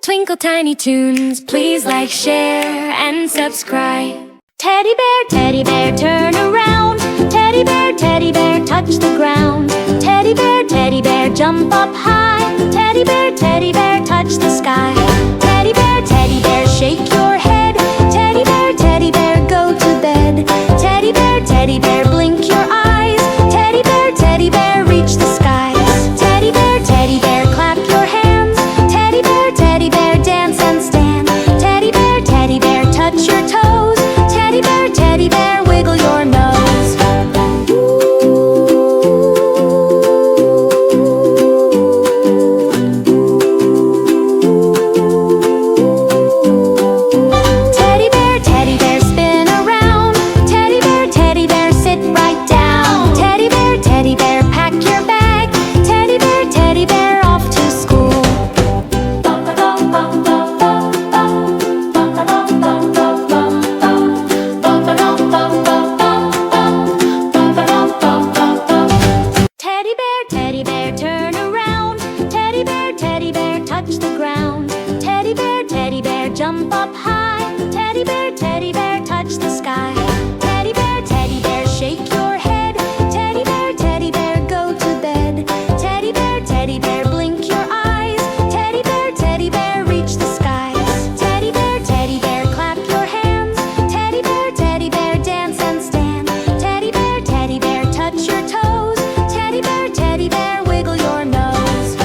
Twinkle tiny toons, please like, share, and subscribe. Teddy bear, turn around. Teddy bear, touch the ground. Teddy bear, jump up high. Teddy bear, touch the sky. Teddy bear, shake your head. Teddy bear, go to bed. Teddy bear, blink your eyes. Teddy bear, reach the skies. Teddy bear, clap your hands. Teddy bear, dance and stand. Teddy bear, touch your toes. Teddy bear, wiggle your nose. Teddy bear, spin around. Teddy bear, sit right down. Teddy bear, pack your bag. Teddy bear, off to school. Teddy bear, turn around. Teddy bear, touch the ground. Teddy bear, jump up high. Teddy bear, touch the sky. Teddy bear, shake your head. Teddy bear, go to bed. Teddy bear, blink your eyes. Teddy bear, reach the skies. Teddy bear, clap your hands. Teddy bear, dance and stand. Teddy bear, touch your toes. Teddy bear, wiggle your nose.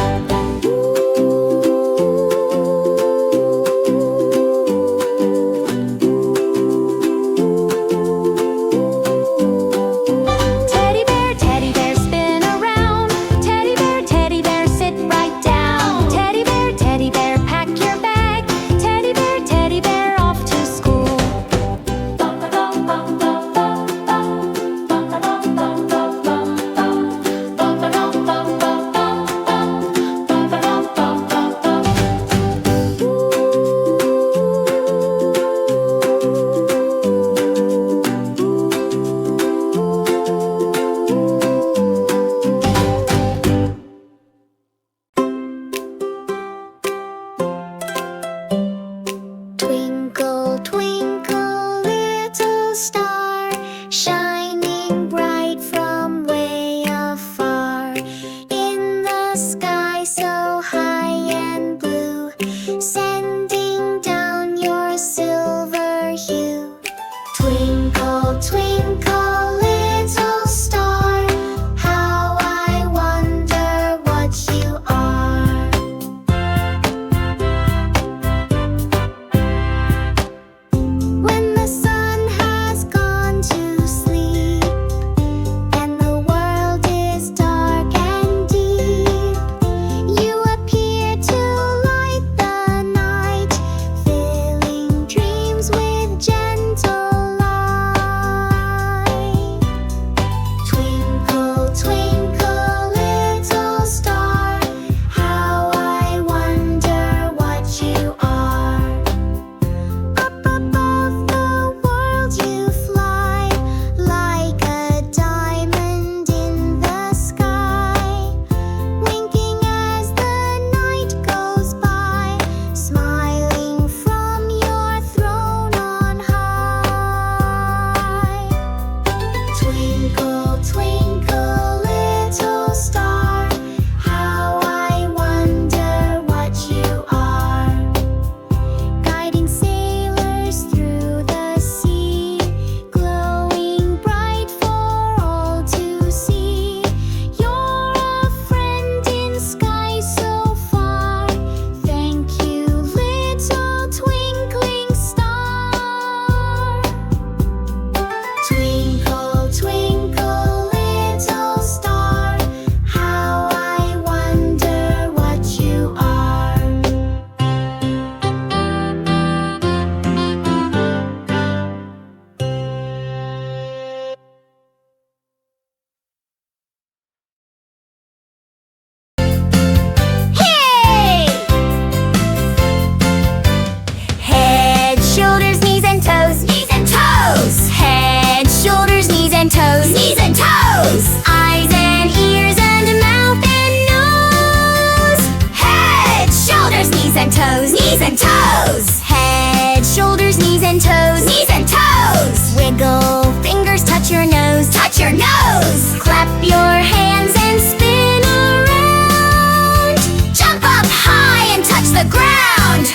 toes, knees and toes. Head, shoulders, knees and toes, knees and toes. Wiggle, fingers touch your nose, touch your nose. Clap your hands and spin around. Jump up high and touch the ground.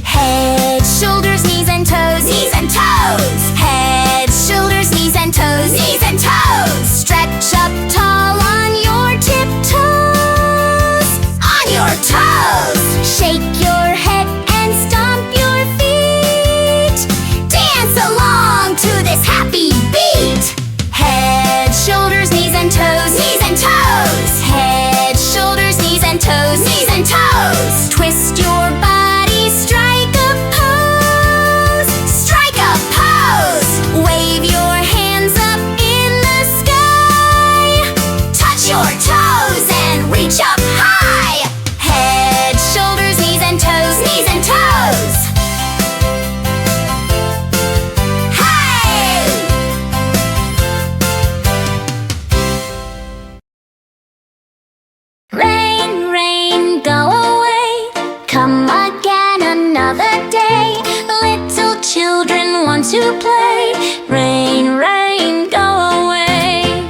Head, shoulders, knees and toes, knees and toes. Head, shoulders, knees and toes, knees and toes. Stretch up tall on your tiptoes, on your toes. Shake your head and stomp your feet. Dance along to this happy beat. Head, shoulders, knees and toes, knees and toes. Head, shoulders, knees and toes, knees and toes. Twist your body, strike a pose, strike a pose. Wave your hands up in the sky. Touch your toes and reach up high. Head, shoulders, knees and toes, knees and toes. Hey! Rain, rain, go away. Come again another day. Little children want to play. Rain, rain, go away.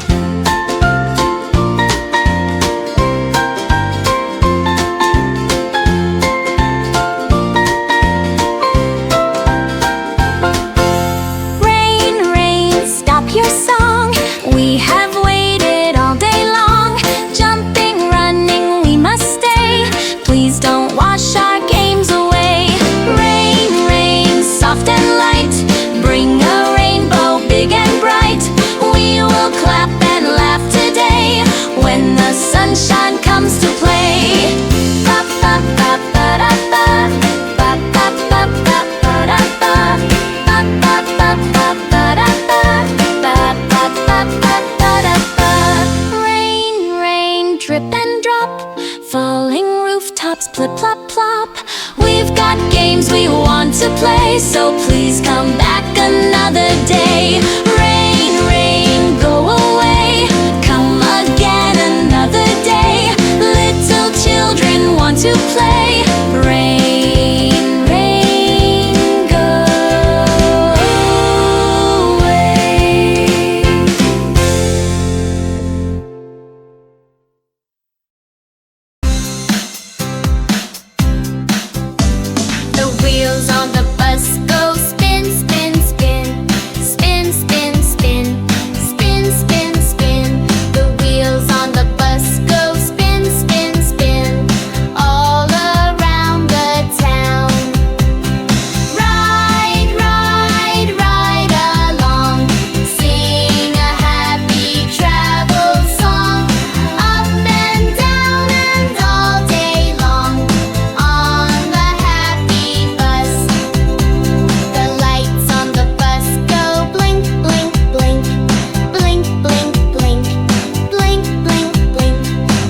Rain, rain, stop your song. We have waited all day long. Jumping, running, we must stay. Please don't wash our games away. Rain, rain, soft and light. Bring a rainbow big and bright. We will clap and laugh today when the sunshine comes to play. Ba ba ba ba da ba. Ba ba ba ba ba da ba. Ba ba ba ba ba da ba. Ba ba ba ba ba da ba. Rain, rain, drip and drop. Falling rooftops, plip plop plop. We've got games we want to play, so please come back another day. Rain, rain, go away. Come again another day. Little children want to play. Rain, rain, go away. The wheels on the bus go spin, spin, spin. Spin, spin, spin. Spin, spin, spin. The wheels on the bus go spin, spin, spin. All around the town. Ride, ride, ride along. Sing a happy travel song. Up and down and all day long. On the happy bus. The lights on the bus go blink, blink, blink. Blink, blink, blink. Blink, blink, blink.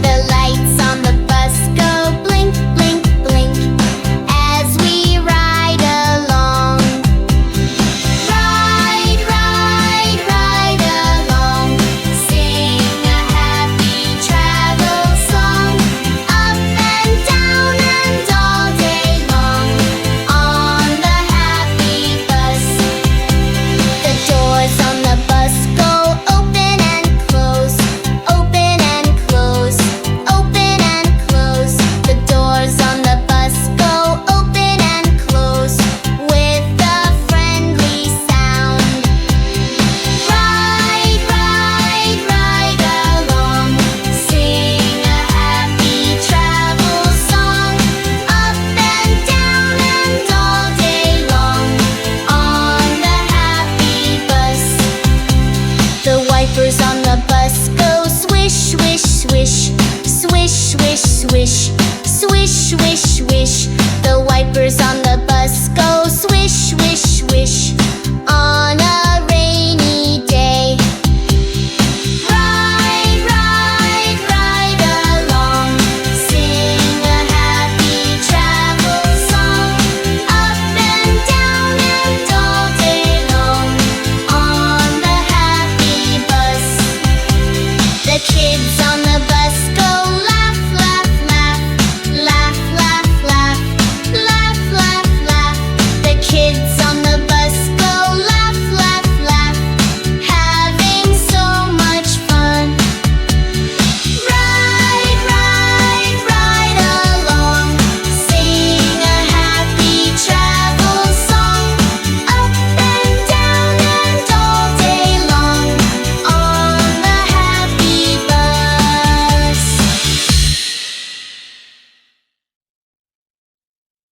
The lights on the bus go blink, blink, blink. As we ride along. Ride, ride, ride along. Sing a happy travel song. Up and down and all day long. On the happy bus. The doors on the bus go open and close. Open and close. Open and close. The doors on the bus go open and close with a friendly sound. Ride, ride, ride along. Sing a happy travel song. Up and down and all day long. On the happy bus. The wipers on the bus go swish, swish, swish. Swish, swish, swish. Swish, swish, swish. The wipers on the